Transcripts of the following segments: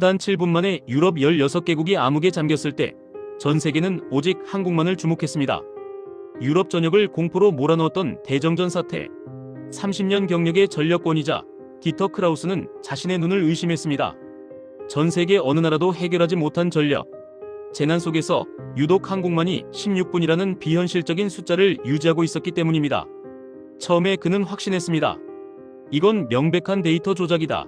단 7분 만에 유럽 16개국이 암흑에 잠겼을 때 전 세계는 오직 한국만을 주목했습니다. 유럽 전역을 공포로 몰아넣었던 대정전 사태. 30년 경력의 전력권이자 디터 크라우스는 자신의 눈을 의심했습니다. 전 세계 어느 나라도 해결하지 못한 전력 재난 속에서 유독 한국만이 16분이라는 비현실적인 숫자를 유지하고 있었기 때문입니다. 처음에 그는 확신했습니다. 이건 명백한 데이터 조작이다.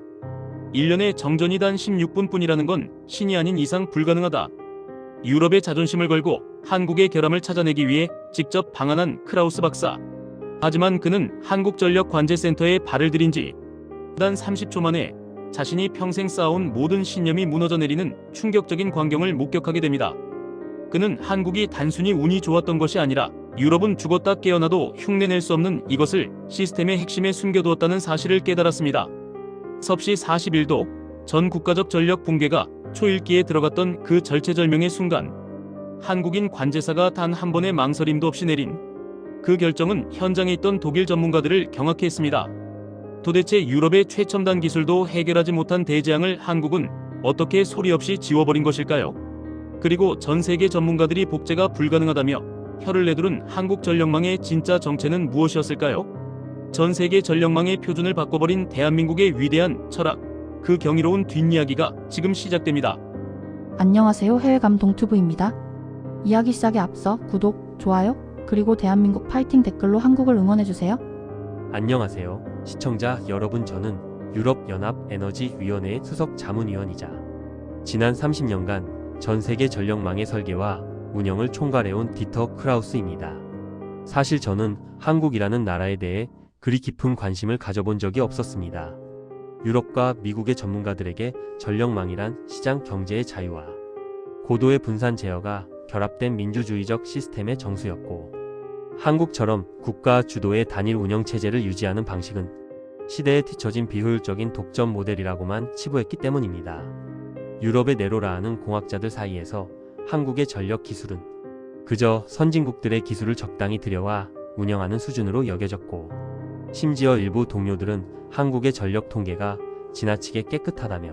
1년에 정전이 단 16분뿐이라는 건 신이 아닌 이상 불가능하다. 유럽의 자존심을 걸고 한국의 결함을 찾아내기 위해 직접 방한한 크라우스 박사. 하지만 그는 한국전력관제센터에 발을 들인 지 단 30초 만에 자신이 평생 쌓아온 모든 신념이 무너져 내리는 충격적인 광경을 목격하게 됩니다. 그는 한국이 단순히 운이 좋았던 것이 아니라 유럽은 죽었다 깨어나도 흉내낼 수 없는 이것을 시스템의 핵심에 숨겨두었다는 사실을 깨달았습니다. 섭씨 41도 전 국가적 전력 붕괴가 초읽기에 들어갔던 그 절체절명의 순간 한국인 관제사가 단 한 번의 망설임도 없이 내린 그 결정은 현장에 있던 독일 전문가들을 경악케 했습니다. 도대체 유럽의 최첨단 기술도 해결하지 못한 대재앙을 한국은 어떻게 소리 없이 지워버린 것일까요? 그리고 전 세계 전문가들이 복제가 불가능하다며 혀를 내두른 한국 전력망의 진짜 정체는 무엇이었을까요? 전 세계 전력망의 표준을 바꿔버린 대한민국의 위대한 철학, 그 경이로운 뒷이야기가 지금 시작됩니다. 안녕하세요. 해외감동튜브입니다. 이야기 시작에 앞서 구독, 좋아요, 그리고 대한민국 파이팅 댓글로 한국을 응원해주세요. 안녕하세요. 시청자 여러분, 저는 유럽연합에너지위원회의 수석 자문위원이자 지난 30년간 전 세계 전력망의 설계와 운영을 총괄해온 디터 크라우스입니다. 사실 저는 한국이라는 나라에 대해 그리 깊은 관심을 가져본 적이 없었습니다. 유럽과 미국의 전문가들에게 전력망이란 시장 경제의 자유와 고도의 분산 제어가 결합된 민주주의적 시스템의 정수였고, 한국처럼 국가 주도의 단일 운영 체제를 유지하는 방식은 시대에 뒤처진 비효율적인 독점 모델이라고만 치부했기 때문입니다. 유럽의 네로라하는 공학자들 사이에서 한국의 전력 기술은 그저 선진국들의 기술을 적당히 들여와 운영하는 수준으로 여겨졌고, 심지어 일부 동료들은 한국의 전력 통계가 지나치게 깨끗하다며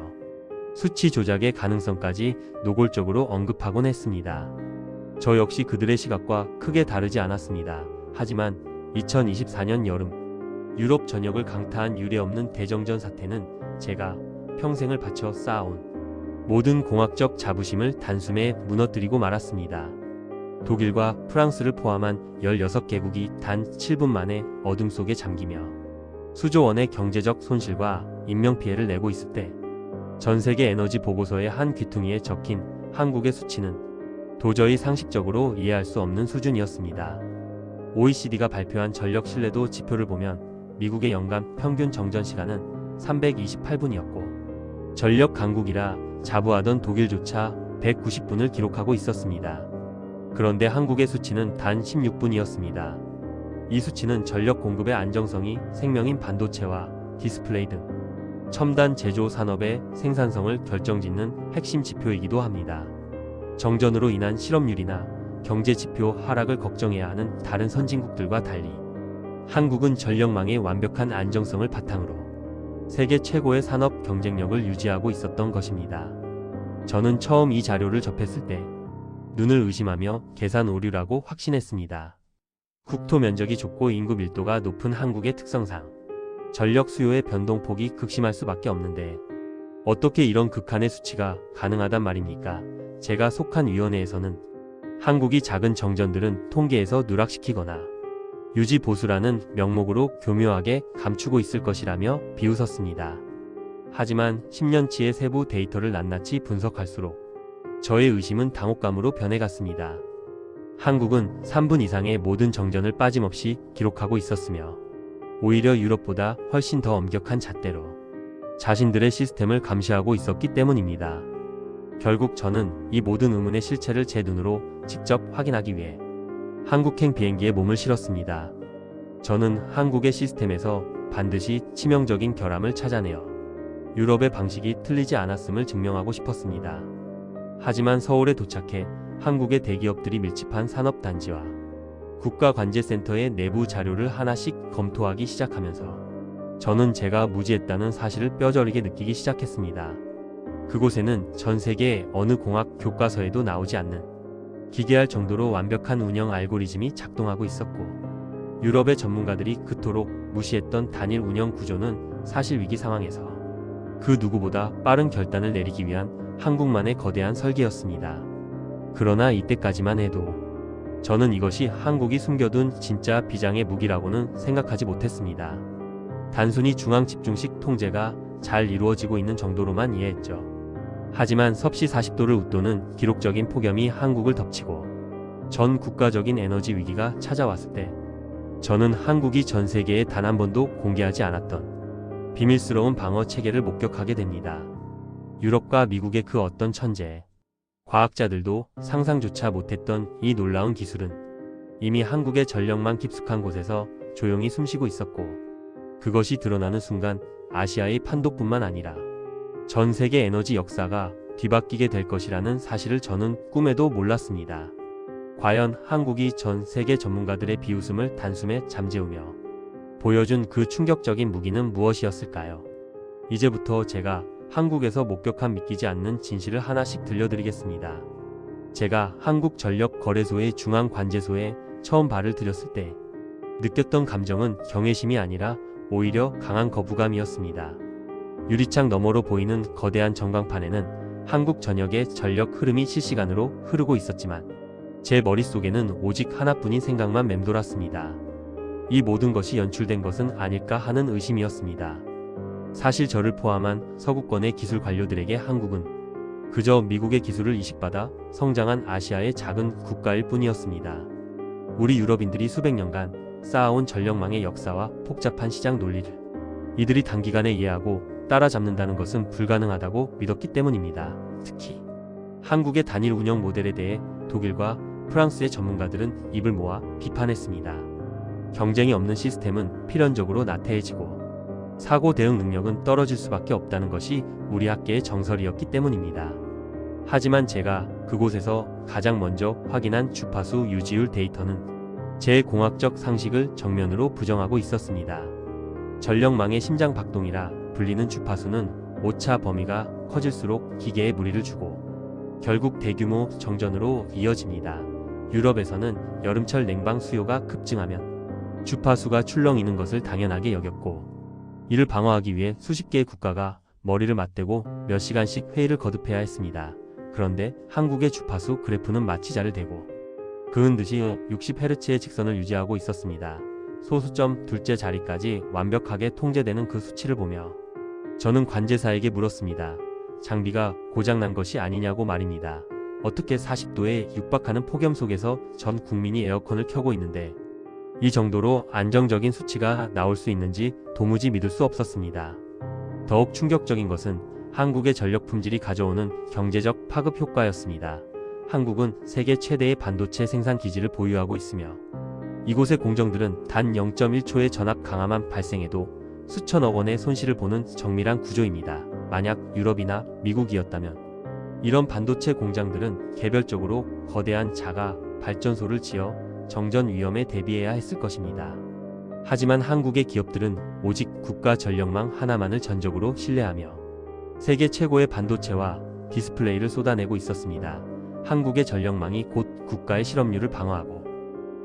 수치 조작의 가능성까지 노골적으로 언급하곤 했습니다. 저 역시 그들의 시각과 크게 다르지 않았습니다. 하지만 2024년 여름 유럽 전역을 강타한 유례없는 대정전 사태는 제가 평생을 바쳐 쌓아온 모든 공학적 자부심을 단숨에 무너뜨리고 말았습니다. 독일과 프랑스를 포함한 16개국이 단 7분 만에 어둠 속에 잠기며 수조 원의 경제적 손실과 인명피해를 내고 있을 때 전 세계 에너지 보고서의 한 귀퉁이에 적힌 한국의 수치는 도저히 상식적으로 이해할 수 없는 수준이었습니다. OECD가 발표한 전력 신뢰도 지표를 보면 미국의 연간 평균 정전 시간은 328분이었고 전력 강국이라 자부하던 독일조차 190분을 기록하고 있었습니다. 그런데 한국의 수치는 단 16분이었습니다. 이 수치는 전력 공급의 안정성이 생명인 반도체와 디스플레이 등 첨단 제조 산업의 생산성을 결정짓는 핵심 지표이기도 합니다. 정전으로 인한 실업률이나 경제 지표 하락을 걱정해야 하는 다른 선진국들과 달리 한국은 전력망의 완벽한 안정성을 바탕으로 세계 최고의 산업 경쟁력을 유지하고 있었던 것입니다. 저는 처음 이 자료를 접했을 때 눈을 의심하며 계산 오류라고 확신했습니다. 국토 면적이 좁고 인구 밀도가 높은 한국의 특성상 전력 수요의 변동폭이 극심할 수밖에 없는데 어떻게 이런 극한의 수치가 가능하단 말입니까? 제가 속한 위원회에서는 한국이 작은 정전들은 통계에서 누락시키거나 유지 보수라는 명목으로 교묘하게 감추고 있을 것이라며 비웃었습니다. 하지만 10년치의 세부 데이터를 낱낱이 분석할수록 저의 의심은 당혹감으로 변해갔습니다. 한국은 3분 이상의 모든 정전을 빠짐없이 기록하고 있었으며 오히려 유럽보다 훨씬 더 엄격한 잣대로 자신들의 시스템을 감시하고 있었기 때문입니다. 결국 저는 이 모든 의문의 실체를 제 눈으로 직접 확인하기 위해 한국행 비행기에 몸을 실었습니다. 저는 한국의 시스템에서 반드시 치명적인 결함을 찾아내어 유럽의 방식이 틀리지 않았음을 증명하고 싶었습니다. 하지만 서울에 도착해 한국의 대기업들이 밀집한 산업단지와 국가관제센터의 내부 자료를 하나씩 검토하기 시작하면서 저는 제가 무지했다는 사실을 뼈저리게 느끼기 시작했습니다. 그곳에는 전 세계 어느 공학 교과서에도 나오지 않는 기괴할 정도로 완벽한 운영 알고리즘이 작동하고 있었고, 유럽의 전문가들이 그토록 무시했던 단일 운영 구조는 사실 위기 상황에서 그 누구보다 빠른 결단을 내리기 위한 한국만의 거대한 설계였습니다. 그러나 이때까지만 해도 저는 이것이 한국이 숨겨둔 진짜 비장의 무기라고는 생각하지 못했습니다. 단순히 중앙 집중식 통제가 잘 이루어지고 있는 정도로만 이해했죠. 하지만 섭씨 40도를 웃도는 기록적인 폭염이 한국을 덮치고 전 국가적인 에너지 위기가 찾아왔을 때, 저는 한국이 전 세계에 단 한 번도 공개하지 않았던 비밀스러운 방어 체계를 목격하게 됩니다. 유럽과 미국의 그 어떤 천재 과학자들도 상상조차 못했던 이 놀라운 기술은 이미 한국의 전력망 깊숙한 곳에서 조용히 숨쉬고 있었고, 그것이 드러나는 순간 아시아의 판도뿐만 아니라 전 세계 에너지 역사가 뒤바뀌게 될 것이라는 사실을 저는 꿈에도 몰랐습니다. 과연 한국이 전 세계 전문가들의 비웃음을 단숨에 잠재우며 보여준 그 충격적인 무기는 무엇이었을까요? 이제부터 제가 한국에서 목격한 믿기지 않는 진실을 하나씩 들려드리겠습니다. 제가 한국전력거래소의 중앙관제소에 처음 발을 들였을 때 느꼈던 감정은 경외심이 아니라 오히려 강한 거부감이었습니다. 유리창 너머로 보이는 거대한 전광판에는 한국 전역의 전력 흐름이 실시간으로 흐르고 있었지만 제 머릿속에는 오직 하나뿐인 생각만 맴돌았습니다. 이 모든 것이 연출된 것은 아닐까 하는 의심이었습니다. 사실 저를 포함한 서구권의 기술 관료들에게 한국은 그저 미국의 기술을 이식받아 성장한 아시아의 작은 국가일 뿐이었습니다. 우리 유럽인들이 수백 년간 쌓아온 전력망의 역사와 복잡한 시장 논리를 이들이 단기간에 이해하고 따라잡는다는 것은 불가능하다고 믿었기 때문입니다. 특히 한국의 단일 운영 모델에 대해 독일과 프랑스의 전문가들은 입을 모아 비판했습니다. 경쟁이 없는 시스템은 필연적으로 나태해지고 사고 대응 능력은 떨어질 수밖에 없다는 것이 우리 학계의 정설이었기 때문입니다. 하지만 제가 그곳에서 가장 먼저 확인한 주파수 유지율 데이터는 제 공학적 상식을 정면으로 부정하고 있었습니다. 전력망의 심장 박동이라 불리는 주파수는 오차 범위가 커질수록 기계에 무리를 주고 결국 대규모 정전으로 이어집니다. 유럽에서는 여름철 냉방 수요가 급증하면 주파수가 출렁이는 것을 당연하게 여겼고, 이를 방어하기 위해 수십 개의 국가가 머리를 맞대고 몇 시간씩 회의를 거듭해야 했습니다. 그런데 한국의 주파수 그래프는 마치 자를 대고 그은 듯이 60Hz의 직선을 유지하고 있었습니다. 소수점 둘째 자리까지 완벽하게 통제되는 그 수치를 보며 저는 관제사에게 물었습니다. 장비가 고장난 것이 아니냐고 말입니다. 어떻게 40도에 육박하는 폭염 속에서 전 국민이 에어컨을 켜고 있는데 이 정도로 안정적인 수치가 나올 수 있는지 도무지 믿을 수 없었습니다. 더욱 충격적인 것은 한국의 전력 품질이 가져오는 경제적 파급 효과였습니다. 한국은 세계 최대의 반도체 생산 기지를 보유하고 있으며 이곳의 공정들은 단 0.1초의 전압 강화만 발생해도 수천억 원의 손실을 보는 정밀한 구조입니다. 만약 유럽이나 미국이었다면 이런 반도체 공장들은 개별적으로 거대한 자가 발전소를 지어 정전 위험에 대비해야 했을 것입니다. 하지만 한국의 기업들은 오직 국가 전력망 하나만을 전적으로 신뢰하며 세계 최고의 반도체와 디스플레이를 쏟아내고 있었습니다. 한국의 전력망이 곧 국가의 실업률을 방어하고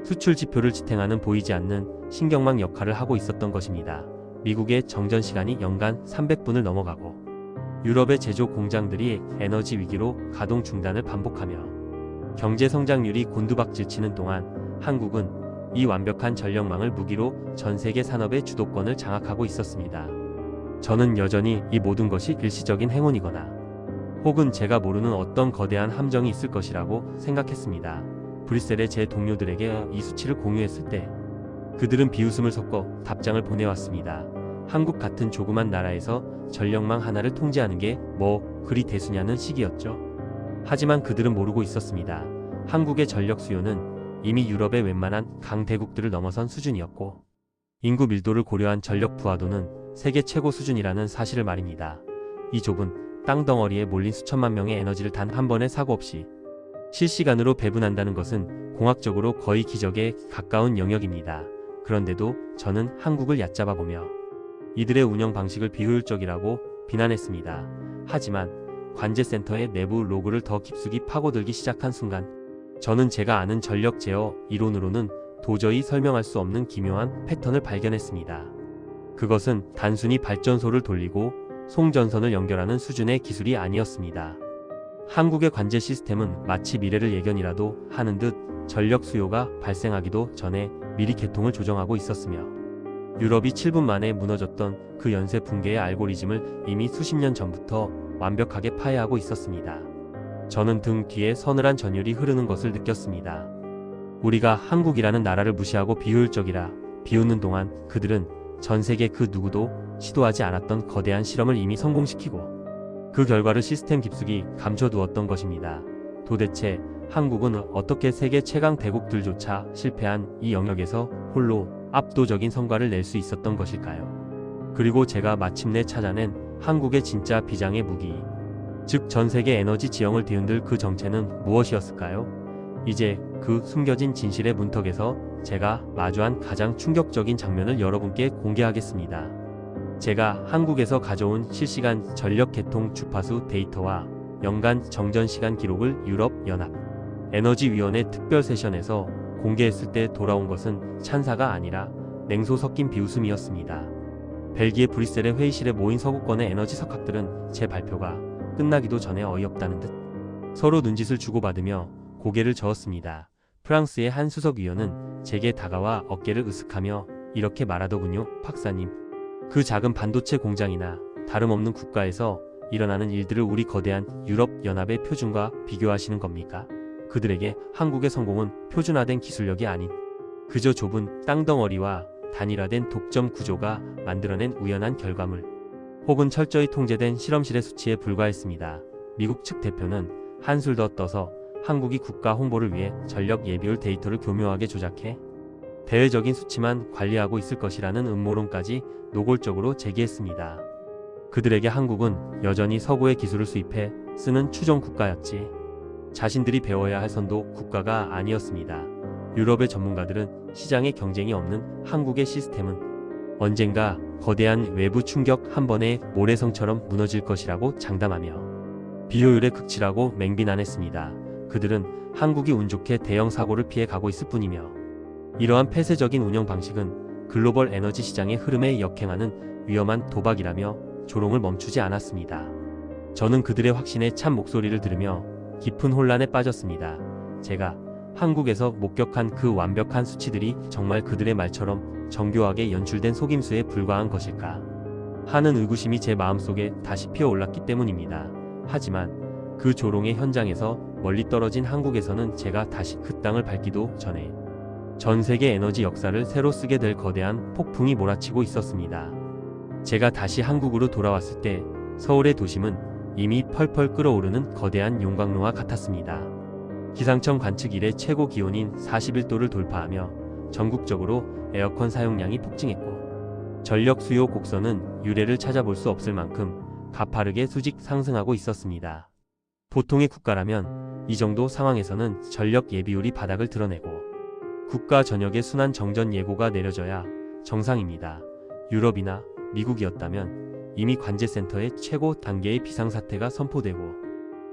수출 지표를 지탱하는 보이지 않는 신경망 역할을 하고 있었던 것입니다. 미국의 정전 시간이 연간 300분을 넘어가고 유럽의 제조 공장들이 에너지 위기로 가동 중단을 반복하며 경제 성장률이 곤두박질치는 동안 한국은 이 완벽한 전력망을 무기로 전 세계 산업의 주도권을 장악하고 있었습니다. 저는 여전히 이 모든 것이 일시적인 행운이거나 혹은 제가 모르는 어떤 거대한 함정이 있을 것이라고 생각했습니다. 브뤼셀의 제 동료들에게 이 수치를 공유했을 때 그들은 비웃음을 섞어 답장을 보내왔습니다. 한국 같은 조그만 나라에서 전력망 하나를 통제하는 게 뭐 그리 대수냐는 식이었죠. 하지만 그들은 모르고 있었습니다. 한국의 전력 수요는 이미 유럽의 웬만한 강대국들을 넘어선 수준이었고 인구 밀도를 고려한 전력 부하도는 세계 최고 수준이라는 사실을 말입니다. 이 좁은 땅덩어리에 몰린 수천만 명의 에너지를 단 한 번의 사고 없이 실시간으로 배분한다는 것은 공학적으로 거의 기적에 가까운 영역입니다. 그런데도 저는 한국을 얕잡아보며 이들의 운영 방식을 비효율적이라고 비난했습니다. 하지만 관제센터의 내부 로그를 더 깊숙이 파고들기 시작한 순간 저는 제가 아는 전력 제어 이론으로는 도저히 설명할 수 없는 기묘한 패턴을 발견했습니다. 그것은 단순히 발전소를 돌리고 송전선을 연결하는 수준의 기술이 아니었습니다. 한국의 관제 시스템은 마치 미래를 예견이라도 하는 듯 전력 수요가 발생하기도 전에 미리 계통을 조정하고 있었으며 유럽이 7분 만에 무너졌던 그 연쇄 붕괴의 알고리즘을 이미 수십 년 전부터 완벽하게 파해하고 있었습니다. 저는 등 뒤에 서늘한 전율이 흐르는 것을 느꼈습니다. 우리가 한국이라는 나라를 무시하고 비효율적이라 비웃는 동안 그들은 전 세계 그 누구도 시도하지 않았던 거대한 실험을 이미 성공시키고 그 결과를 시스템 깊숙이 감춰두었던 것입니다. 도대체 한국은 어떻게 세계 최강 대국들조차 실패한 이 영역에서 홀로 압도적인 성과를 낼 수 있었던 것일까요? 그리고 제가 마침내 찾아낸 한국의 진짜 비장의 무기, 즉 전 세계 에너지 지형을 뒤흔들 그 정체는 무엇이었을까요? 이제 그 숨겨진 진실의 문턱에서 제가 마주한 가장 충격적인 장면을 여러분께 공개하겠습니다. 제가 한국에서 가져온 실시간 전력 개통 주파수 데이터와 연간 정전 시간 기록을 유럽연합 에너지위원회 특별 세션에서 공개했을 때 돌아온 것은 찬사가 아니라 냉소 섞인 비웃음이었습니다. 벨기에 브뤼셀의 회의실에 모인 서구권의 에너지 석학들은 제 발표가 끝나기도 전에 어이없다는 듯 서로 눈짓을 주고받으며 고개를 저었습니다. 프랑스의 한 수석위원은 제게 다가와 어깨를 으쓱하며 이렇게 말하더군요. 박사님, 그 작은 반도체 공장이나 다름없는 국가에서 일어나는 일들을 우리 거대한 유럽연합의 표준과 비교하시는 겁니까? 그들에게 한국의 성공은 표준화된 기술력이 아닌 그저 좁은 땅덩어리와 단일화된 독점 구조가 만들어낸 우연한 결과물 혹은 철저히 통제된 실험실의 수치에 불과했습니다. 미국 측 대표는 한술 더 떠서 한국이 국가 홍보를 위해 전력 예비율 데이터를 교묘하게 조작해 대외적인 수치만 관리하고 있을 것이라는 음모론까지 노골적으로 제기했습니다. 그들에게 한국은 여전히 서구의 기술을 수입해 쓰는 추종 국가였지 자신들이 배워야 할 선도 국가가 아니었습니다. 유럽의 전문가들은 시장에 경쟁이 없는 한국의 시스템은 언젠가 거대한 외부 충격 한 번에 모래성처럼 무너질 것이라고 장담하며 비효율에 극치라고 맹비난했습니다. 그들은 한국이 운 좋게 대형 사고를 피해 가고 있을 뿐이며 이러한 폐쇄적인 운영 방식은 글로벌 에너지 시장의 흐름에 역행하는 위험한 도박이라며 조롱을 멈추지 않았습니다. 저는 그들의 확신에 찬 목소리를 들으며 깊은 혼란에 빠졌습니다. 제가 한국에서 목격한 그 완벽한 수치들이 정말 그들의 말처럼 정교하게 연출된 속임수에 불과한 것일까 하는 의구심이 제 마음속에 다시 피어올랐기 때문입니다. 하지만 그 조롱의 현장에서 멀리 떨어진 한국에서는 제가 다시 그 땅을 밟기도 전에 전 세계 에너지 역사를 새로 쓰게 될 거대한 폭풍이 몰아치고 있었습니다. 제가 다시 한국으로 돌아왔을 때 서울의 도심은 이미 펄펄 끓어오르는 거대한 용광로와 같았습니다. 기상청 관측 이래 최고 기온인 41도를 돌파하며 전국적으로 에어컨 사용량이 폭증했고 전력 수요 곡선은 유례를 찾아볼 수 없을 만큼 가파르게 수직 상승하고 있었습니다. 보통의 국가라면 이 정도 상황에서는 전력 예비율이 바닥을 드러내고 국가 전역의 순환 정전 예고가 내려져야 정상입니다. 유럽이나 미국이었다면 이미 관제센터의 최고 단계의 비상사태가 선포되고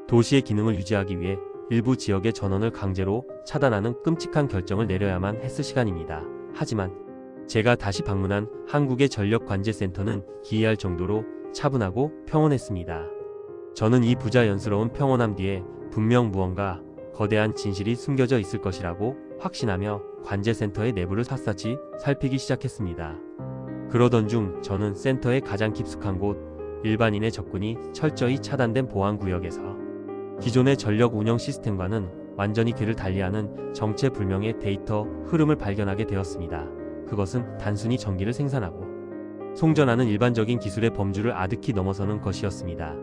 도시의 기능을 유지하기 위해 일부 지역의 전원을 강제로 차단하는 끔찍한 결정을 내려야만 했을 시간입니다. 하지만 제가 다시 방문한 한국의 전력관제센터는 기이할 정도로 차분하고 평온했습니다. 저는 이 부자연스러운 평온함 뒤에 분명 무언가 거대한 진실이 숨겨져 있을 것이라고 확신하며 관제센터의 내부를 샅샅이 살피기 시작했습니다. 그러던 중 저는 센터의 가장 깊숙한 곳, 일반인의 접근이 철저히 차단된 보안구역에서 기존의 전력 운영 시스템과는 완전히 궤를 달리하는 정체불명의 데이터 흐름을 발견하게 되었습니다. 그것은 단순히 전기를 생산하고 송전하는 일반적인 기술의 범주를 아득히 넘어서는 것이었습니다.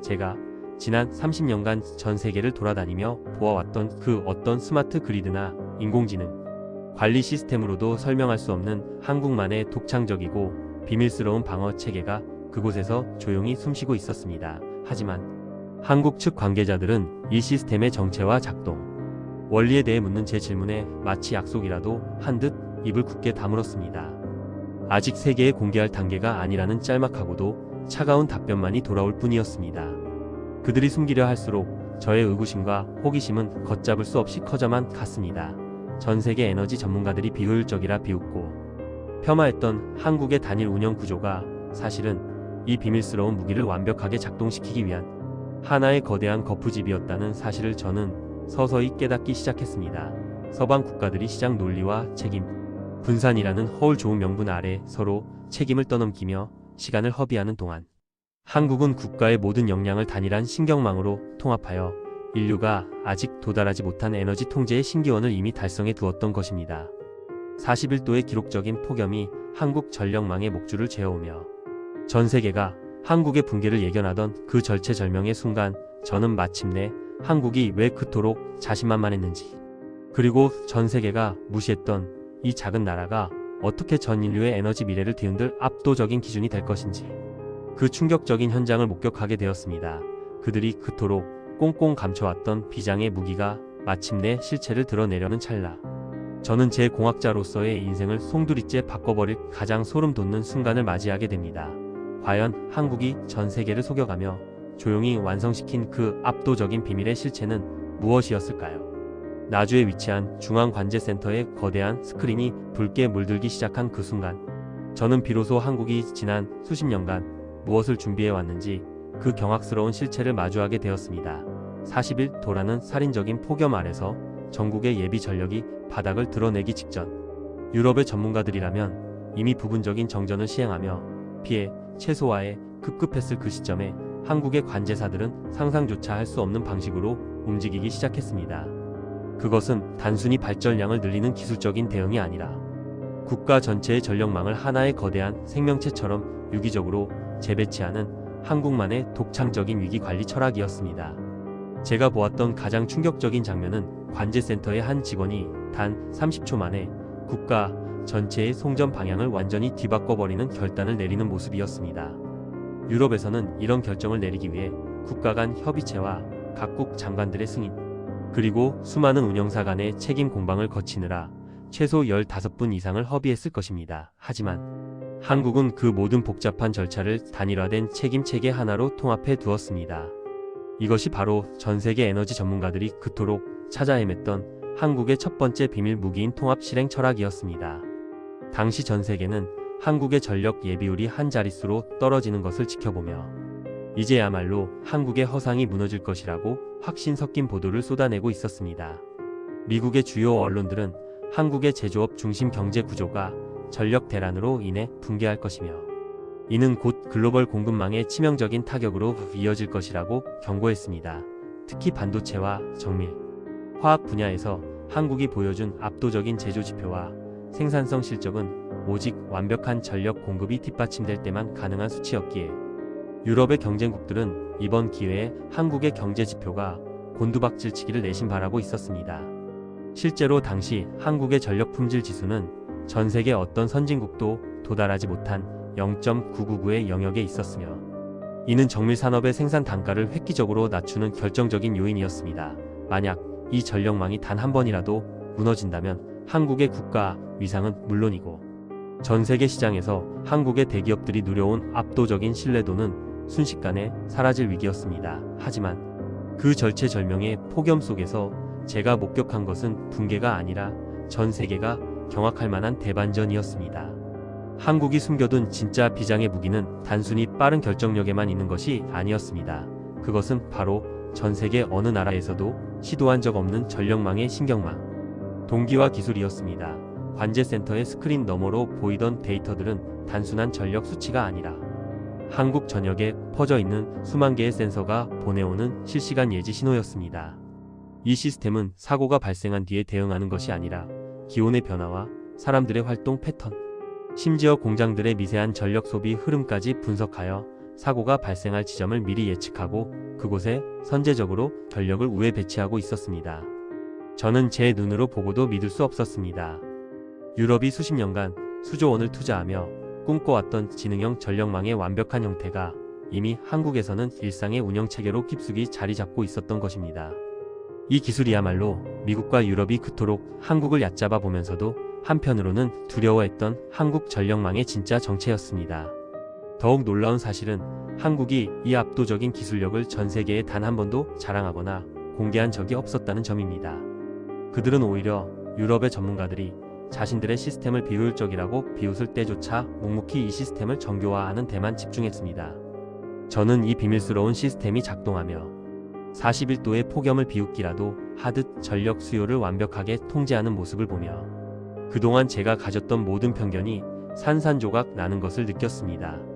제가 지난 30년간 전 세계를 돌아다니며 보아왔던 그 어떤 스마트 그리드나 인공지능 관리 시스템으로도 설명할 수 없는 한국만의 독창적이고 비밀스러운 방어 체계가 그곳에서 조용히 숨쉬고 있었습니다. 하지만 한국 측 관계자들은 이 시스템의 정체와 작동, 원리에 대해 묻는 제 질문에 마치 약속이라도 한 듯 입을 굳게 다물었습니다. 아직 세계에 공개할 단계가 아니라는 짤막하고도 차가운 답변만이 돌아올 뿐이었습니다. 그들이 숨기려 할수록 저의 의구심과 호기심은 걷잡을 수 없이 커져만 갔습니다. 전 세계 에너지 전문가들이 비효율적이라 비웃고 폄하했던 한국의 단일 운영 구조가 사실은 이 비밀스러운 무기를 완벽하게 작동시키기 위한 하나의 거대한 거푸집이었다는 사실을 저는 서서히 깨닫기 시작했습니다. 서방 국가들이 시장 논리와 책임 분산이라는 허울 좋은 명분 아래 서로 책임을 떠넘기며 시간을 허비하는 동안 한국은 국가의 모든 역량을 단일한 신경망으로 통합하여 인류가 아직 도달하지 못한 에너지 통제의 신기원을 이미 달성해 두었던 것입니다. 41도의 기록적인 폭염이 한국 전력망의 목줄을 죄어오며 전 세계가 한국의 붕괴를 예견하던 그 절체절명의 순간 저는 마침내 한국이 왜 그토록 자신만만했는지, 그리고 전 세계가 무시했던 이 작은 나라가 어떻게 전 인류의 에너지 미래를 뒤흔들 압도적인 기준이 될 것인지 그 충격적인 현장을 목격하게 되었습니다. 그들이 그토록 꽁꽁 감춰왔던 비장의 무기가 마침내 실체를 드러내려는 찰나, 저는 제 공학자로서의 인생을 송두리째 바꿔버릴 가장 소름 돋는 순간을 맞이하게 됩니다. 과연 한국이 전 세계를 속여가며 조용히 완성시킨 그 압도적인 비밀의 실체는 무엇이었을까요? 나주에 위치한 중앙관제센터의 거대한 스크린이 붉게 물들기 시작한 그 순간, 저는 비로소 한국이 지난 수십 년간 무엇을 준비해왔는지 그 경악스러운 실체를 마주하게 되었습니다. 41도라는 살인적인 폭염 아래서 전국의 예비 전력이 바닥을 드러내기 직전, 유럽의 전문가들이라면 이미 부분적인 정전을 시행하며 피해 최소화에 급급했을 그 시점에 한국의 관제사들은 상상조차 할 수 없는 방식으로 움직이기 시작했습니다. 그것은 단순히 발전량을 늘리는 기술적인 대응이 아니라 국가 전체의 전력망을 하나의 거대한 생명체처럼 유기적으로 재배치하는 한국만의 독창적인 위기관리 철학이었습니다. 제가 보았던 가장 충격적인 장면은 관제센터의 한 직원이 단 30초 만에 국가 전체의 송전 방향을 완전히 뒤바꿔버리는 결단을 내리는 모습이었습니다. 유럽에서는 이런 결정을 내리기 위해 국가 간 협의체와 각국 장관들의 승인, 그리고 수많은 운영사 간의 책임 공방을 거치느라 최소 15분 이상을 허비했을 것입니다. 하지만 한국은 그 모든 복잡한 절차를 단일화된 책임 체계 하나로 통합해 두었습니다. 이것이 바로 전 세계 에너지 전문가들이 그토록 찾아 헤맸던 한국의 첫 번째 비밀 무기인 통합 실행 철학이었습니다. 당시 전 세계는 한국의 전력 예비율이 한 자릿수로 떨어지는 것을 지켜보며 이제야말로 한국의 허상이 무너질 것이라고 확신 섞인 보도를 쏟아내고 있었습니다. 미국의 주요 언론들은 한국의 제조업 중심 경제 구조가 전력 대란으로 인해 붕괴할 것이며 이는 곧 글로벌 공급망의 치명적인 타격으로 이어질 것이라고 경고했습니다. 특히 반도체와 정밀, 화학 분야에서 한국이 보여준 압도적인 제조 지표와 생산성 실적은 오직 완벽한 전력 공급이 뒷받침될 때만 가능한 수치였기에 유럽의 경쟁국들은 이번 기회에 한국의 경제 지표가 곤두박질치기를 내심바라고 있었습니다. 실제로 당시 한국의 전력 품질 지수는 전 세계 어떤 선진국도 도달하지 못한 0.999의 영역에 있었으며 이는 정밀 산업의 생산 단가를 획기적으로 낮추는 결정적인 요인이었습니다. 만약 이 전력망이 단 한 번이라도 무너진다면 한국의 국가 위상은 물론이고 전 세계 시장에서 한국의 대기업들이 누려온 압도적인 신뢰도는 순식간에 사라질 위기였습니다. 하지만 그 절체절명의 폭염 속에서 제가 목격한 것은 붕괴가 아니라 전 세계가 경악할 만한 대반전이었습니다. 한국이 숨겨둔 진짜 비장의 무기는 단순히 빠른 결정력에만 있는 것이 아니었습니다. 그것은 바로 전 세계 어느 나라에서도 시도한 적 없는 전력망의 신경망, 동기와 기술이었습니다. 관제센터의 스크린 너머로 보이던 데이터들은 단순한 전력 수치가 아니라 한국 전역에 퍼져 있는 수만 개의 센서가 보내오는 실시간 예지 신호였습니다. 이 시스템은 사고가 발생한 뒤에 대응하는 것이 아니라 기온의 변화와 사람들의 활동 패턴, 심지어 공장들의 미세한 전력 소비 흐름까지 분석하여 사고가 발생할 지점을 미리 예측하고 그곳에 선제적으로 전력을 우회 배치하고 있었습니다. 저는 제 눈으로 보고도 믿을 수 없었습니다. 유럽이 수십 년간 수조 원을 투자하며 꿈꿔왔던 지능형 전력망의 완벽한 형태가 이미 한국에서는 일상의 운영체계로 깊숙이 자리 잡고 있었던 것입니다. 이 기술이야말로 미국과 유럽이 그토록 한국을 얕잡아 보면서도 한편으로는 두려워했던 한국 전력망의 진짜 정체였습니다. 더욱 놀라운 사실은 한국이 이 압도적인 기술력을 전 세계에 단 한 번도 자랑하거나 공개한 적이 없었다는 점입니다. 그들은 오히려 유럽의 전문가들이 자신들의 시스템을 비효율적이라고 비웃을 때조차 묵묵히 이 시스템을 정교화하는 데만 집중했습니다. 저는 이 비밀스러운 시스템이 작동하며 41도의 폭염을 비웃기라도 하듯 전력 수요를 완벽하게 통제하는 모습을 보며 그동안 제가 가졌던 모든 편견이 산산조각 나는 것을 느꼈습니다.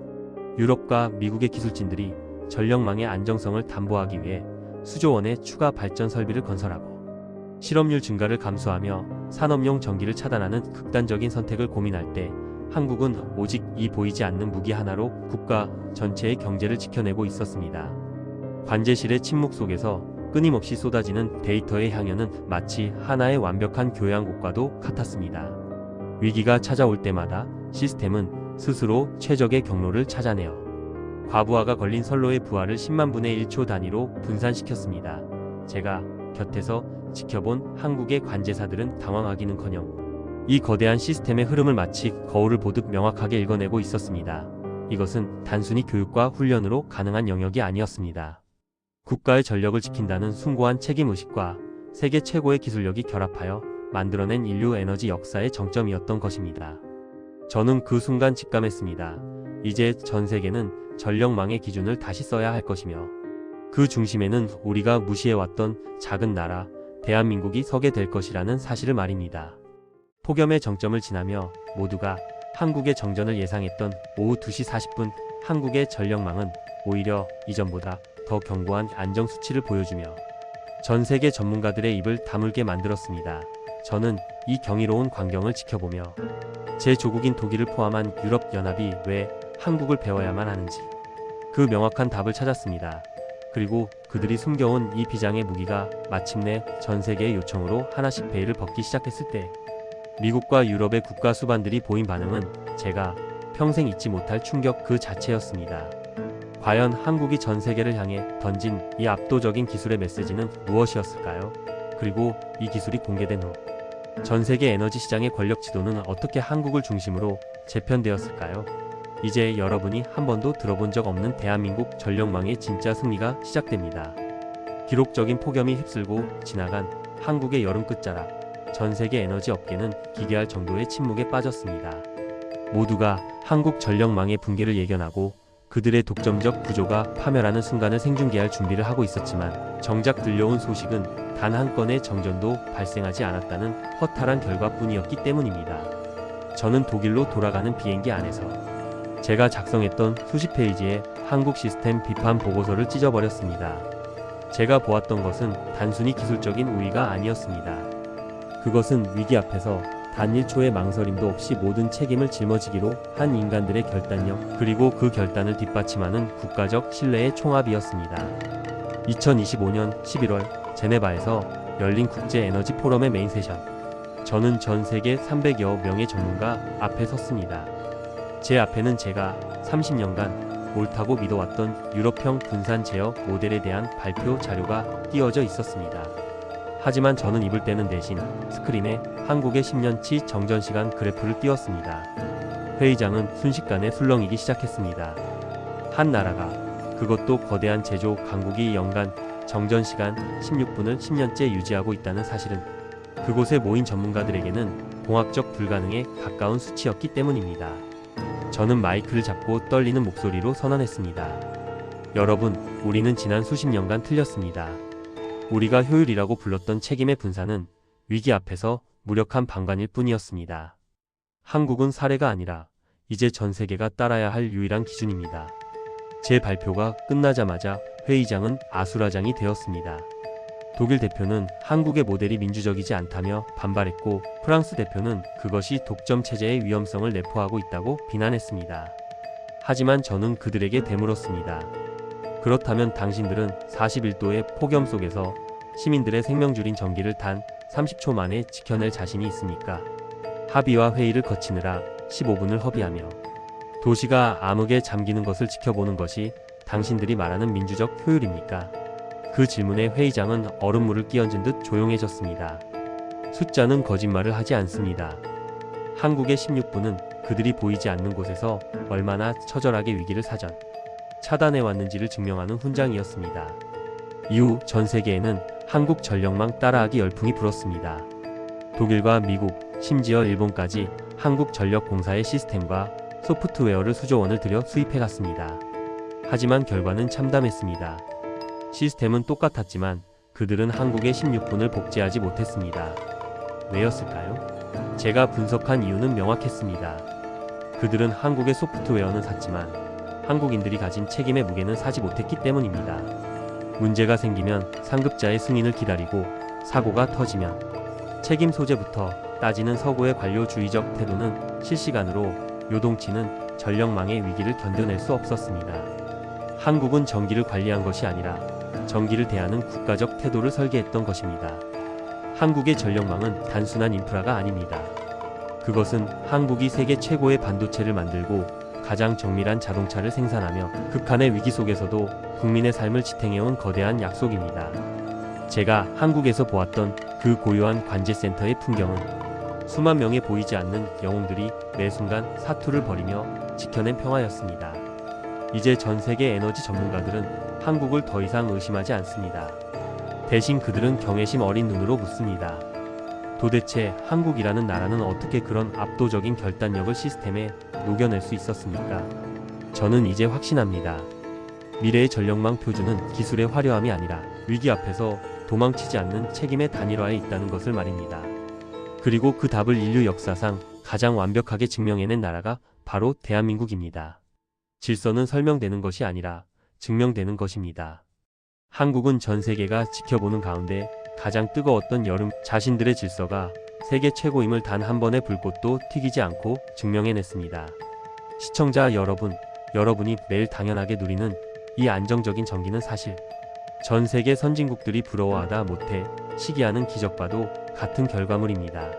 유럽과 미국의 기술진들이 전력망의 안정성을 담보하기 위해 수조 원의 추가 발전 설비를 건설하고 실업률 증가를 감수하며 산업용 전기를 차단하는 극단적인 선택을 고민할 때 한국은 오직 이 보이지 않는 무기 하나로 국가 전체의 경제를 지켜내고 있었습니다. 관제실의 침묵 속에서 끊임없이 쏟아지는 데이터의 향연은 마치 하나의 완벽한 교양곡과도 같았습니다. 위기가 찾아올 때마다 시스템은 스스로 최적의 경로를 찾아내어 과부하가 걸린 선로의 부하를 10만 분의 1초 단위로 분산시켰습니다. 제가 곁에서 지켜본 한국의 관제사들은 당황하기는커녕 이 거대한 시스템의 흐름을 마치 거울을 보듯 명확하게 읽어내고 있었습니다. 이것은 단순히 교육과 훈련으로 가능한 영역이 아니었습니다. 국가의 전력을 지킨다는 숭고한 책임의식과 세계 최고의 기술력이 결합하여 만들어낸 인류 에너지 역사의 정점이었던 것입니다. 저는 그 순간 직감했습니다. 이제 전 세계는 전력망의 기준을 다시 써야 할 것이며 그 중심에는 우리가 무시해왔던 작은 나라 대한민국이 서게 될 것이라는 사실을 말입니다. 폭염의 정점을 지나며 모두가 한국의 정전을 예상했던 오후 2시 40분 한국의 전력망은 오히려 이전보다 더 견고한 안정 수치를 보여주며 전 세계 전문가들의 입을 다물게 만들었습니다. 저는 이 경이로운 광경을 지켜보며 제 조국인 독일을 포함한 유럽연합이 왜 한국을 배워야만 하는지 그 명확한 답을 찾았습니다. 그리고 그들이 숨겨온 이 비장의 무기가 마침내 전 세계의 요청으로 하나씩 베일을 벗기 시작했을 때 미국과 유럽의 국가 수반들이 보인 반응은 제가 평생 잊지 못할 충격 그 자체였습니다. 과연 한국이 전 세계를 향해 던진 이 압도적인 기술의 메시지는 무엇이었을까요? 그리고 이 기술이 공개된 후 전 세계 에너지 시장의 권력 지도는 어떻게 한국을 중심으로 재편되었을까요? 이제 여러분이 한 번도 들어본 적 없는 대한민국 전력망의 진짜 승리가 시작됩니다. 기록적인 폭염이 휩쓸고 지나간 한국의 여름 끝자락, 전 세계 에너지 업계는 기괴할 정도의 침묵에 빠졌습니다. 모두가 한국 전력망의 붕괴를 예견하고 그들의 독점적 구조가 파멸하는 순간을 생중계할 준비를 하고 있었지만 정작 들려온 소식은 단 한 건의 정전도 발생하지 않았다는 허탈한 결과뿐이었기 때문입니다. 저는 독일로 돌아가는 비행기 안에서 제가 작성했던 수십 페이지의 한국 시스템 비판 보고서를 찢어버렸습니다. 제가 보았던 것은 단순히 기술적인 우위가 아니었습니다. 그것은 위기 앞에서 단 1초의 망설임도 없이 모든 책임을 짊어지기로 한 인간들의 결단력, 그리고 그 결단을 뒷받침하는 국가적 신뢰의 총합이었습니다. 2025년 11월 제네바에서 열린 국제 에너지 포럼의 메인 세션. 저는 전 세계 300여 명의 전문가 앞에 섰습니다. 제 앞에는 제가 30년간 옳다고 믿어왔던 유럽형 분산 제어 모델에 대한 발표 자료가 띄어져 있었습니다. 하지만 저는 입을 떼는 대신 스크린에 한국의 10년치 정전시간 그래프를 띄웠습니다. 회의장은 순식간에 술렁이기 시작했습니다. 한 나라가, 그것도 거대한 제조 강국이 연간 정전시간 16분을 10년째 유지하고 있다는 사실은 그곳에 모인 전문가들에게는 공학적 불가능에 가까운 수치였기 때문입니다. 저는 마이크를 잡고 떨리는 목소리로 선언했습니다. 여러분, 우리는 지난 수십 년간 틀렸습니다. 우리가 효율이라고 불렀던 책임의 분산은 위기 앞에서 무력한 방관일 뿐이었습니다. 한국은 사례가 아니라 이제 전 세계가 따라야 할 유일한 기준입니다. 제 발표가 끝나자마자 회의장은 아수라장이 되었습니다. 독일 대표는 한국의 모델이 민주적이지 않다며 반발했고 프랑스 대표는 그것이 독점 체제의 위험성을 내포하고 있다고 비난했습니다. 하지만 저는 그들에게 되물었습니다. 그렇다면 당신들은 41도의 폭염 속에서 시민들의 생명줄인 전기를 단 30초 만에 지켜낼 자신이 있습니까? 합의와 회의를 거치느라 15분을 허비하며 도시가 암흑에 잠기는 것을 지켜보는 것이 당신들이 말하는 민주적 효율입니까? 그 질문에 회의장은 얼음물을 끼얹은 듯 조용해졌습니다. 숫자는 거짓말을 하지 않습니다. 한국의 16분은 그들이 보이지 않는 곳에서 얼마나 처절하게 위기를 사전 차단해 왔는지를 증명하는 훈장이었습니다. 이후 전 세계에는 한국 전력망 따라하기 열풍이 불었습니다. 독일과 미국, 심지어 일본까지 한국전력공사의 시스템과 소프트웨어를 수조 원을 들여 수입해 갔습니다. 하지만 결과는 참담했습니다. 시스템은 똑같았지만 그들은 한국의 16분을 복제하지 못했습니다. 왜였을까요? 제가 분석한 이유는 명확했습니다. 그들은 한국의 소프트웨어는 샀지만 한국인들이 가진 책임의 무게는 사지 못했기 때문입니다. 문제가 생기면 상급자의 승인을 기다리고 사고가 터지면 책임 소재부터 따지는 서구의 관료주의적 태도는 실시간으로 요동치는 전력망의 위기를 견뎌낼 수 없었습니다. 한국은 전기를 관리한 것이 아니라 전기를 대하는 국가적 태도를 설계했던 것입니다. 한국의 전력망은 단순한 인프라가 아닙니다. 그것은 한국이 세계 최고의 반도체를 만들고 가장 정밀한 자동차를 생산하며 극한의 위기 속에서도 국민의 삶을 지탱해온 거대한 약속입니다. 제가 한국에서 보았던 그 고요한 관제센터의 풍경은 수만 명의 보이지 않는 영웅들이 매 순간 사투를 벌이며 지켜낸 평화였습니다. 이제 전 세계 에너지 전문가들은 한국을 더 이상 의심하지 않습니다. 대신 그들은 경외심 어린 눈으로 묻습니다. 도대체 한국이라는 나라는 어떻게 그런 압도적인 결단력을 시스템에 녹여낼 수 있었습니까? 저는 이제 확신합니다. 미래의 전력망 표준은 기술의 화려함이 아니라 위기 앞에서 도망치지 않는 책임의 단일화에 있다는 것을 말입니다. 그리고 그 답을 인류 역사상 가장 완벽하게 증명해낸 나라가 바로 대한민국입니다. 질서는 설명되는 것이 아니라 증명되는 것입니다. 한국은 전 세계가 지켜보는 가운데 가장 뜨거웠던 여름, 자신들의 질서가 세계 최고임을 단 한 번의 불꽃도 튀기지 않고 증명해냈습니다. 시청자 여러분, 여러분이 매일 당연하게 누리는 이 안정적인 전기는 사실 전 세계 선진국들이 부러워하다 못해 시기하는 기적과도 같은 결과물입니다.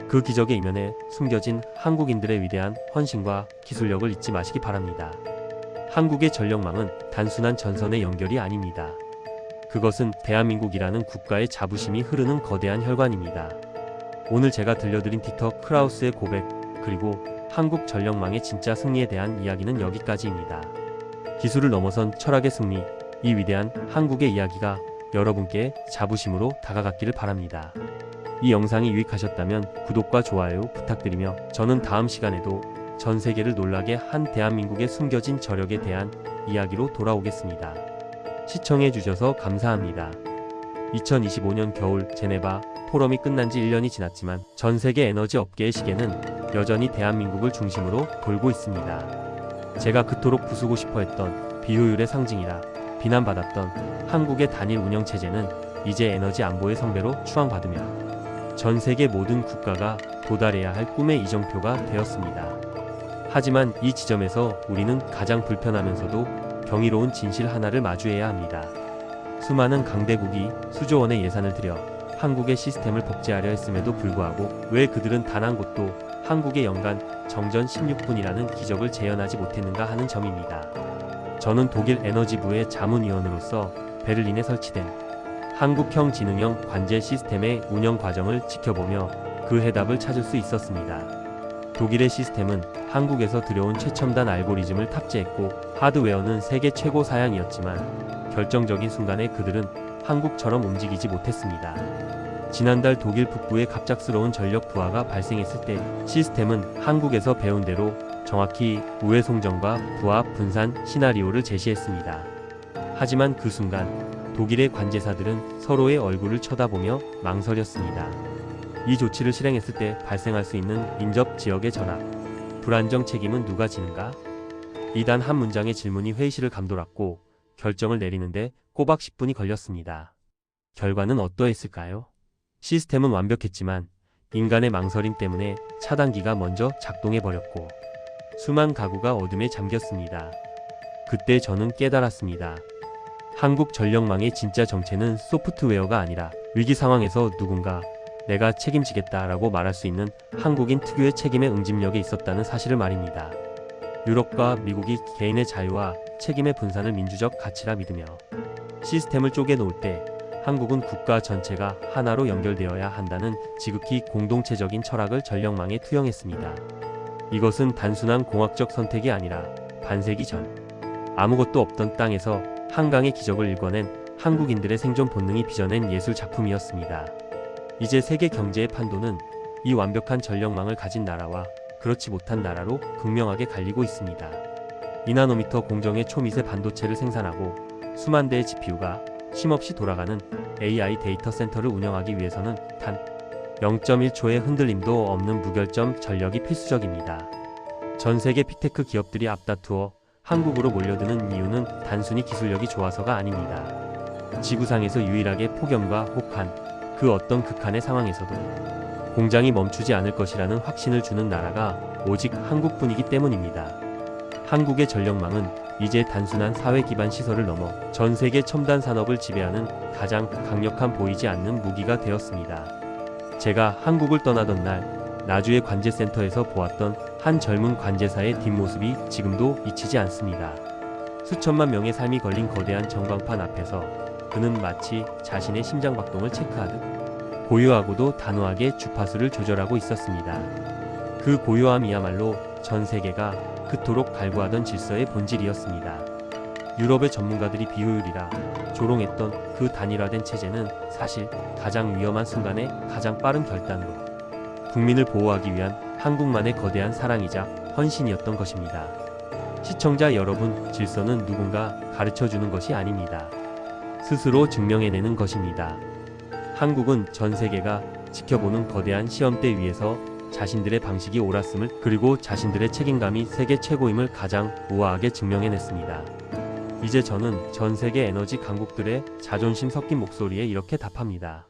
그 기적의 이면에 숨겨진 한국인들의 위대한 헌신과 기술력을 잊지 마시기 바랍니다. 한국의 전력망은 단순한 전선의 연결이 아닙니다. 그것은 대한민국이라는 국가의 자부심이 흐르는 거대한 혈관입니다. 오늘 제가 들려드린 디터 크라우스의 고백, 그리고 한국 전력망의 진짜 승리에 대한 이야기는 여기까지입니다. 기술을 넘어선 철학의 승리, 이 위대한 한국의 이야기가 여러분께 자부심으로 다가갔기를 바랍니다. 이 영상이 유익하셨다면 구독과 좋아요 부탁드리며 저는 다음 시간에도 전 세계를 놀라게 한 대한민국의 숨겨진 저력에 대한 이야기로 돌아오겠습니다. 시청해주셔서 감사합니다. 2025년 겨울 제네바 포럼이 끝난 지 1년이 지났지만 전 세계 에너지 업계의 시계는 여전히 대한민국을 중심으로 돌고 있습니다. 제가 그토록 부수고 싶어 했던 비효율의 상징이라 비난받았던 한국의 단일 운영체제는 이제 에너지 안보의 성배로 추앙받으며 전 세계 모든 국가가 도달해야 할 꿈의 이정표가 되었습니다. 하지만 이 지점에서 우리는 가장 불편하면서도 경이로운 진실 하나를 마주해야 합니다. 수많은 강대국이 수조 원의 예산을 들여 한국의 시스템을 복제하려 했음에도 불구하고 왜 그들은 단 한 곳도 한국의 연간 정전 16분이라는 기적을 재현하지 못했는가 하는 점입니다. 저는 독일 에너지부의 자문위원으로서 베를린에 설치된 한국형 지능형 관제 시스템의 운영 과정을 지켜보며 그 해답을 찾을 수 있었습니다. 독일의 시스템은 한국에서 들여온 최첨단 알고리즘을 탑재했고 하드웨어는 세계 최고 사양이었지만 결정적인 순간에 그들은 한국처럼 움직이지 못했습니다. 지난달 독일 북부에 갑작스러운 전력 부하가 발생했을 때 시스템은 한국에서 배운 대로 정확히 우회 송전과 부하 분산 시나리오를 제시했습니다. 하지만 그 순간 독일의 관제사들은 서로의 얼굴을 쳐다보며 망설였습니다. 이 조치를 실행했을 때 발생할 수 있는 인접 지역의 전압, 불안정 책임은 누가 지는가? 이 단 한 문장의 질문이 회의실을 감돌았고 결정을 내리는데 꼬박 10분이 걸렸습니다. 결과는 어떠했을까요? 시스템은 완벽했지만 인간의 망설임 때문에 차단기가 먼저 작동해버렸고 수만 가구가 어둠에 잠겼습니다. 그때 저는 깨달았습니다. 한국 전력망의 진짜 정체는 소프트웨어가 아니라 위기 상황에서 누군가 내가 책임지겠다라고 말할 수 있는 한국인 특유의 책임의 응집력에 있었다는 사실을 말입니다. 유럽과 미국이 개인의 자유와 책임의 분산을 민주적 가치라 믿으며 시스템을 쪼개놓을 때 한국은 국가 전체가 하나로 연결되어야 한다는 지극히 공동체적인 철학을 전력망에 투영했습니다. 이것은 단순한 공학적 선택이 아니라 반세기 전 아무것도 없던 땅에서 한강의 기적을 일궈낸 한국인들의 생존 본능이 빚어낸 예술 작품이었습니다. 이제 세계 경제의 판도는 이 완벽한 전력망을 가진 나라와 그렇지 못한 나라로 극명하게 갈리고 있습니다. 2나노미터 공정의 초미세 반도체를 생산하고 수만 대의 GPU가 쉼없이 돌아가는 AI 데이터 센터를 운영하기 위해서는 단 0.1초의 흔들림도 없는 무결점 전력이 필수적입니다. 전 세계 빅테크 기업들이 앞다투어 한국으로 몰려드는 이유는 단순히 기술력이 좋아서가 아닙니다. 지구상에서 유일하게 폭염과 혹한, 그 어떤 극한의 상황에서도 공장이 멈추지 않을 것이라는 확신을 주는 나라가 오직 한국뿐이기 때문입니다. 한국의 전력망은 이제 단순한 사회 기반 시설을 넘어 전 세계 첨단 산업을 지배하는 가장 강력한 보이지 않는 무기가 되었습니다. 제가 한국을 떠나던 날 나주의 관제센터에서 보았던 한 젊은 관제사의 뒷모습이 지금도 잊히지 않습니다. 수천만 명의 삶이 걸린 거대한 전광판 앞에서 그는 마치 자신의 심장박동을 체크하듯 고요하고도 단호하게 주파수를 조절하고 있었습니다. 그 고요함이야말로 전 세계가 그토록 갈구하던 질서의 본질이었습니다. 유럽의 전문가들이 비효율이라 조롱했던 그 단일화된 체제는 사실 가장 위험한 순간에 가장 빠른 결단으로 국민을 보호하기 위한 한국만의 거대한 사랑이자 헌신이었던 것입니다. 시청자 여러분, 질서는 누군가 가르쳐주는 것이 아닙니다. 스스로 증명해내는 것입니다. 한국은 전 세계가 지켜보는 거대한 시험대 위에서 자신들의 방식이 옳았음을, 그리고 자신들의 책임감이 세계 최고임을 가장 우아하게 증명해냈습니다. 이제 저는 전 세계 에너지 강국들의 자존심 섞인 목소리에 이렇게 답합니다.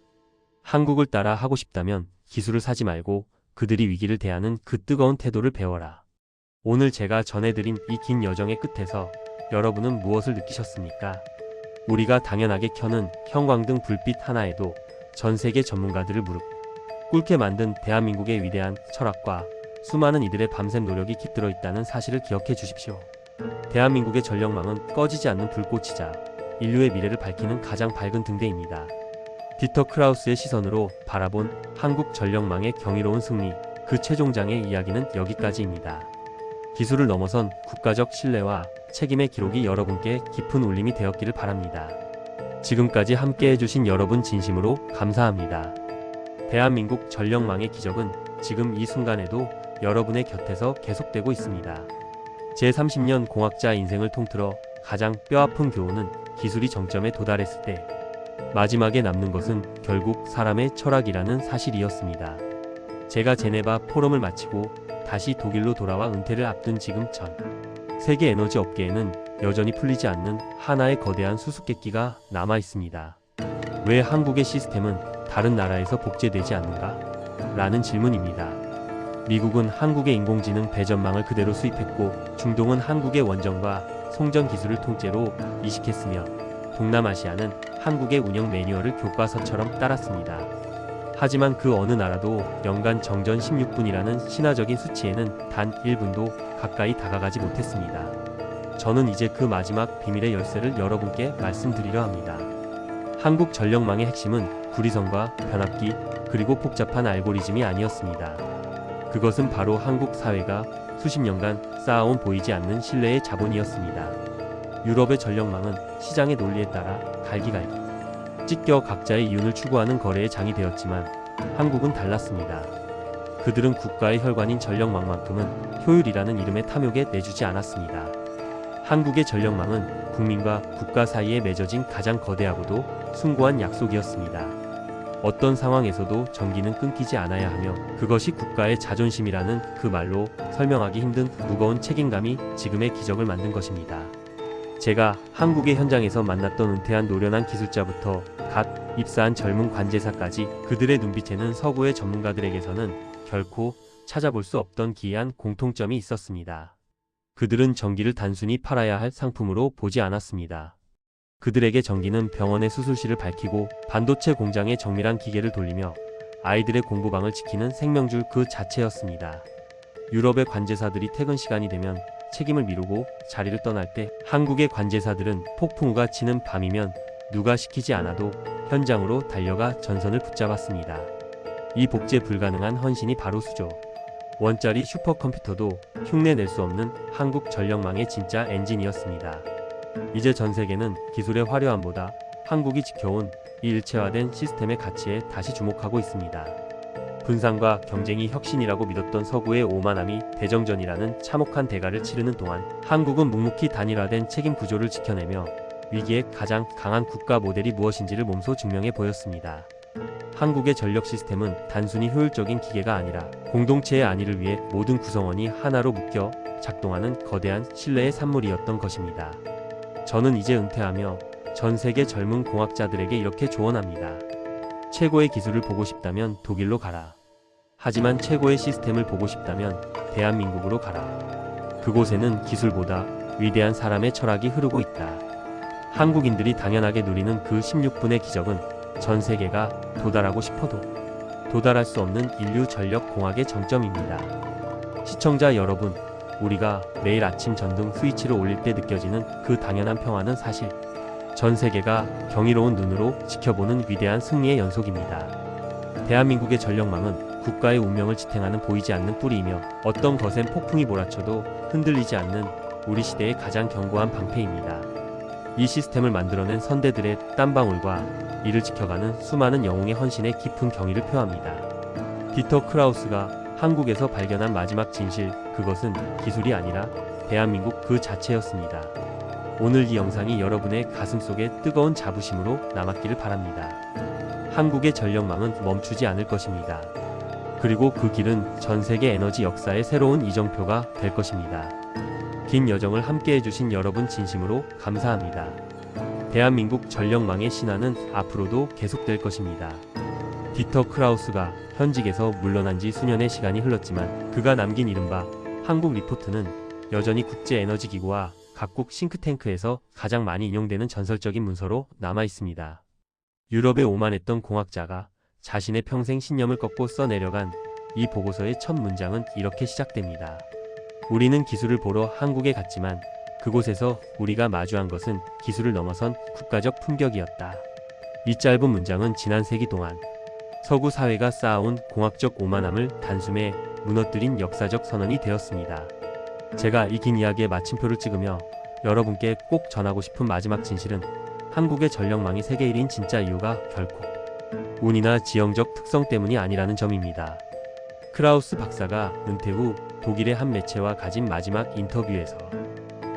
한국을 따라 하고 싶다면 기술을 사지 말고 그들이 위기를 대하는 그 뜨거운 태도를 배워라. 오늘 제가 전해드린 이 긴 여정의 끝에서 여러분은 무엇을 느끼셨습니까? 우리가 당연하게 켜는 형광등 불빛 하나에도 전 세계 전문가들을 무릎 꿇게 만든 대한민국의 위대한 철학과 수많은 이들의 밤샘 노력이 깃들어 있다는 사실을 기억해 주십시오. 대한민국의 전력망은 꺼지지 않는 불꽃이자 인류의 미래를 밝히는 가장 밝은 등대입니다. 디터 크라우스의 시선으로 바라본 한국 전력망의 경이로운 승리, 그 최종장의 이야기는 여기까지입니다. 기술을 넘어선 국가적 신뢰와 책임의 기록이 여러분께 깊은 울림이 되었기를 바랍니다. 지금까지 함께 해주신 여러분 진심으로 감사합니다. 대한민국 전력망의 기적은 지금 이 순간에도 여러분의 곁에서 계속되고 있습니다. 제30년 공학자 인생을 통틀어 가장 뼈아픈 교훈은 기술이 정점에 도달했을 때 마지막에 남는 것은 결국 사람의 철학이라는 사실이었습니다. 제가 제네바 포럼을 마치고 다시 독일로 돌아와 은퇴를 앞둔 지금 전 세계 에너지 업계에는 여전히 풀리지 않는 하나의 거대한 수수께끼가 남아 있습니다. 왜 한국의 시스템은 다른 나라에서 복제되지 않는가? 라는 질문입니다. 미국은 한국의 인공지능 배전망을 그대로 수입했고, 중동은 한국의 원전과 송전 기술을 통째로 이식했으며, 동남아시아는 한국의 운영 매뉴얼을 교과서처럼 따랐습니다. 하지만 그 어느 나라도 연간 정전 16분이라는 신화적인 수치에는 단 1분도 가까이 다가가지 못했습니다. 저는 이제 그 마지막 비밀의 열쇠를 여러분께 말씀드리려 합니다. 한국 전력망의 핵심은 구리선과 변압기, 그리고 복잡한 알고리즘이 아니었습니다. 그것은 바로 한국 사회가 수십 년간 쌓아온 보이지 않는 신뢰의 자본이었습니다. 유럽의 전력망은 시장의 논리에 따라 갈기갈기 찢겨 각자의 이윤을 추구하는 거래의 장이 되었지만 한국은 달랐습니다. 그들은 국가의 혈관인 전력망만큼은 효율이라는 이름의 탐욕에 내주지 않았습니다. 한국의 전력망은 국민과 국가 사이에 맺어진 가장 거대하고도 숭고한 약속이었습니다. 어떤 상황에서도 전기는 끊기지 않아야 하며, 그것이 국가의 자존심이라는 그 말로 설명하기 힘든 무거운 책임감이 지금의 기적을 만든 것입니다. 제가 한국의 현장에서 만났던 은퇴한 노련한 기술자부터 갓 입사한 젊은 관제사까지 그들의 눈빛에는 서구의 전문가들에게서는 결코 찾아볼 수 없던 기이한 공통점이 있었습니다. 그들은 전기를 단순히 팔아야 할 상품으로 보지 않았습니다. 그들에게 전기는 병원의 수술실을 밝히고 반도체 공장의 정밀한 기계를 돌리며 아이들의 공부방을 지키는 생명줄 그 자체였습니다. 유럽의 관제사들이 퇴근 시간이 되면 책임을 미루고 자리를 떠날 때, 한국의 관제사들은 폭풍우가 치는 밤이면 누가 시키지 않아도 현장으로 달려가 전선을 붙잡았습니다. 이 복제 불가능한 헌신이 바로 수조 원짜리 슈퍼컴퓨터도 흉내낼 수 없는 한국 전력망의 진짜 엔진이었습니다. 이제 전 세계는 기술의 화려함보다 한국이 지켜온 이 일체화된 시스템의 가치에 다시 주목하고 있습니다. 분산과 경쟁이 혁신이라고 믿었던 서구의 오만함이 대정전이라는 참혹한 대가를 치르는 동안 한국은 묵묵히 단일화된 책임 구조를 지켜내며 위기에 가장 강한 국가 모델이 무엇인지를 몸소 증명해 보였습니다. 한국의 전력 시스템은 단순히 효율적인 기계가 아니라 공동체의 안위를 위해 모든 구성원이 하나로 묶여 작동하는 거대한 신뢰의 산물이었던 것입니다. 저는 이제 은퇴하며 전 세계 젊은 공학자들에게 이렇게 조언합니다. 최고의 기술을 보고 싶다면 독일로 가라. 하지만 최고의 시스템을 보고 싶다면 대한민국으로 가라. 그곳에는 기술보다 위대한 사람의 철학이 흐르고 있다. 한국인들이 당연하게 누리는 그 16분의 기적은 전 세계가 도달하고 싶어도 도달할 수 없는 인류 전력 공학의 정점입니다. 시청자 여러분, 우리가 매일 아침 전등 스위치를 올릴 때 느껴지는 그 당연한 평화는 사실 전 세계가 경이로운 눈으로 지켜보는 위대한 승리의 연속입니다. 대한민국의 전력망은 국가의 운명을 지탱하는 보이지 않는 뿌리이며 어떤 거센 폭풍이 몰아쳐도 흔들리지 않는 우리 시대의 가장 견고한 방패입니다. 이 시스템을 만들어낸 선대들의 땀방울과 이를 지켜가는 수많은 영웅의 헌신에 깊은 경의를 표합니다. 디터 크라우스가 한국에서 발견한 마지막 진실, 그것은 기술이 아니라 대한민국 그 자체였습니다. 오늘 이 영상이 여러분의 가슴속에 뜨거운 자부심으로 남았기를 바랍니다. 한국의 전력망은 멈추지 않을 것입니다. 그리고 그 길은 전 세계 에너지 역사의 새로운 이정표가 될 것입니다. 긴 여정을 함께 해주신 여러분 진심으로 감사합니다. 대한민국 전력망의 신화는 앞으로도 계속될 것입니다. 디터 크라우스가 현직에서 물러난 지 수년의 시간이 흘렀지만 그가 남긴 이른바 한국 리포트는 여전히 국제에너지기구와 각국 싱크탱크에서 가장 많이 인용되는 전설적인 문서로 남아 있습니다. 유럽에 오만했던 공학자가 자신의 평생 신념을 꺾고 써내려간 이 보고서의 첫 문장은 이렇게 시작됩니다. 우리는 기술을 보러 한국에 갔지만 그곳에서 우리가 마주한 것은 기술을 넘어선 국가적 품격이었다. 이 짧은 문장은 지난 세기 동안 서구 사회가 쌓아온 공학적 오만함을 단숨에 무너뜨린 역사적 선언이 되었습니다. 제가 이 긴 이야기에 마침표를 찍으며 여러분께 꼭 전하고 싶은 마지막 진실은 한국의 전력망이 세계 1위인 진짜 이유가 결코 운이나 지형적 특성 때문이 아니라는 점입니다. 크라우스 박사가 은퇴 후 독일의 한 매체와 가진 마지막 인터뷰에서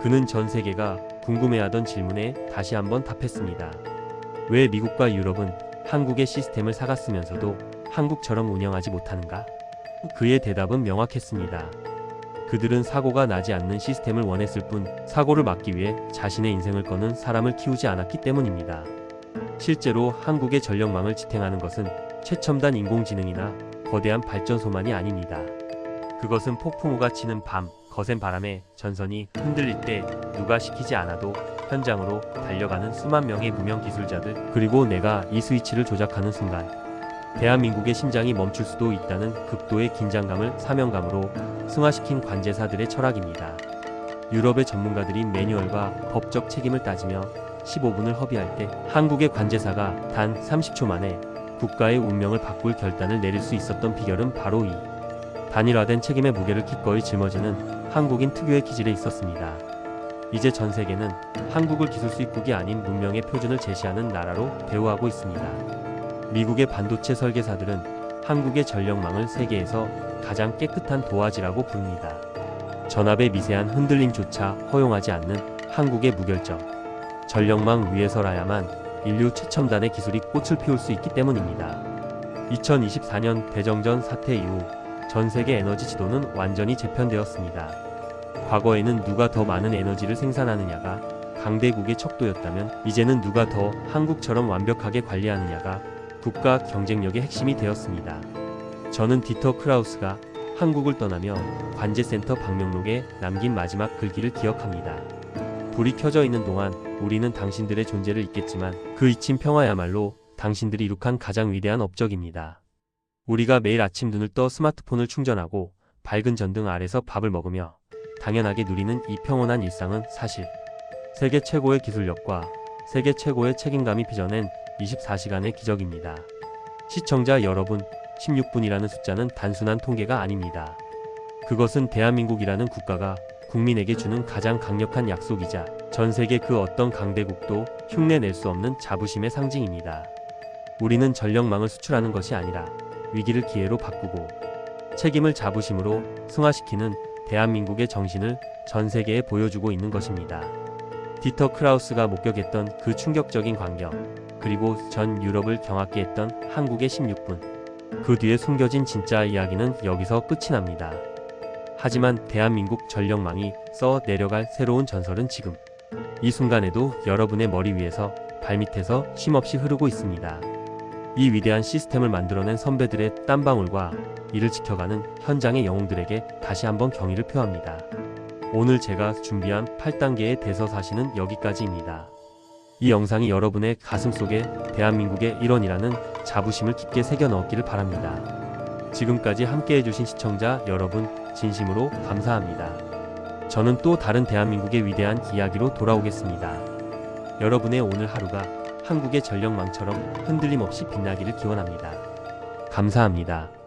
그는 전 세계가 궁금해하던 질문에 다시 한번 답했습니다. 왜 미국과 유럽은 한국의 시스템을 사갔으면서도 한국처럼 운영하지 못하는가? 그의 대답은 명확했습니다. 그들은 사고가 나지 않는 시스템을 원했을 뿐 사고를 막기 위해 자신의 인생을 거는 사람을 키우지 않았기 때문입니다. 실제로 한국의 전력망을 지탱하는 것은 최첨단 인공지능이나 거대한 발전소만이 아닙니다. 그것은 폭풍우가 치는 밤, 거센 바람에 전선이 흔들릴 때 누가 시키지 않아도 현장으로 달려가는 수만 명의 무명 기술자들, 그리고 내가 이 스위치를 조작하는 순간 대한민국의 심장이 멈출 수도 있다는 극도의 긴장감을 사명감으로 승화시킨 관제사들의 철학입니다. 유럽의 전문가들이 매뉴얼과 법적 책임을 따지며 15분을 허비할 때 한국의 관제사가 단 30초 만에 국가의 운명을 바꿀 결단을 내릴 수 있었던 비결은 바로 이 단일화된 책임의 무게를 기꺼이 짊어지는 한국인 특유의 기질에 있었습니다. 이제 전 세계는 한국을 기술 수입국이 아닌 문명의 표준을 제시하는 나라로 대우하고 있습니다. 미국의 반도체 설계사들은 한국의 전력망을 세계에서 가장 깨끗한 도화지라고 부릅니다. 전압의 미세한 흔들림조차 허용하지 않는 한국의 무결점. 전력망 위에 서라야만 인류 최첨단의 기술이 꽃을 피울 수 있기 때문입니다. 2024년 대정전 사태 이후 전 세계 에너지 지도는 완전히 재편되었습니다. 과거에는 누가 더 많은 에너지를 생산하느냐가 강대국의 척도였다면 이제는 누가 더 한국처럼 완벽하게 관리하느냐가 국가 경쟁력의 핵심이 되었습니다. 저는 디터 크라우스가 한국을 떠나며 관제센터 방명록에 남긴 마지막 글귀를 기억합니다. 불이 켜져 있는 동안 우리는 당신들의 존재를 잊겠지만 그 잊힌 평화야말로 당신들이 이룩한 가장 위대한 업적입니다. 우리가 매일 아침 눈을 떠 스마트폰을 충전하고 밝은 전등 아래서 밥을 먹으며 당연하게 누리는 이 평온한 일상은 사실 세계 최고의 기술력과 세계 최고의 책임감이 빚어낸 24시간의 기적입니다. 시청자 여러분, 16분이라는 숫자는 단순한 통계가 아닙니다. 그것은 대한민국이라는 국가가 국민에게 주는 가장 강력한 약속이자 전 세계 그 어떤 강대국도 흉내낼 수 없는 자부심의 상징입니다. 우리는 전력망을 수출하는 것이 아니라 위기를 기회로 바꾸고 책임을 자부심으로 승화시키는 대한민국의 정신을 전 세계에 보여주고 있는 것입니다. 디터 크라우스가 목격했던 그 충격적인 광경, 그리고 전 유럽을 경악게 했던 한국의 16분. 그 뒤에 숨겨진 진짜 이야기는 여기서 끝이 납니다. 하지만 대한민국 전력망이 써 내려갈 새로운 전설은 지금 이 순간에도 여러분의 머리 위에서 발밑에서 쉼없이 흐르고 있습니다. 이 위대한 시스템을 만들어낸 선배들의 땀방울과 이를 지켜가는 현장의 영웅들에게 다시 한번 경의를 표합니다. 오늘 제가 준비한 8단계의 대서사시는 여기까지입니다. 이 영상이 여러분의 가슴속에 대한민국의 일원이라는 자부심을 깊게 새겨 넣었기를 바랍니다. 지금까지 함께해주신 시청자 여러분 진심으로 감사합니다. 저는 또 다른 대한민국의 위대한 이야기로 돌아오겠습니다. 여러분의 오늘 하루가 한국의 전력망처럼 흔들림 없이 빛나기를 기원합니다. 감사합니다.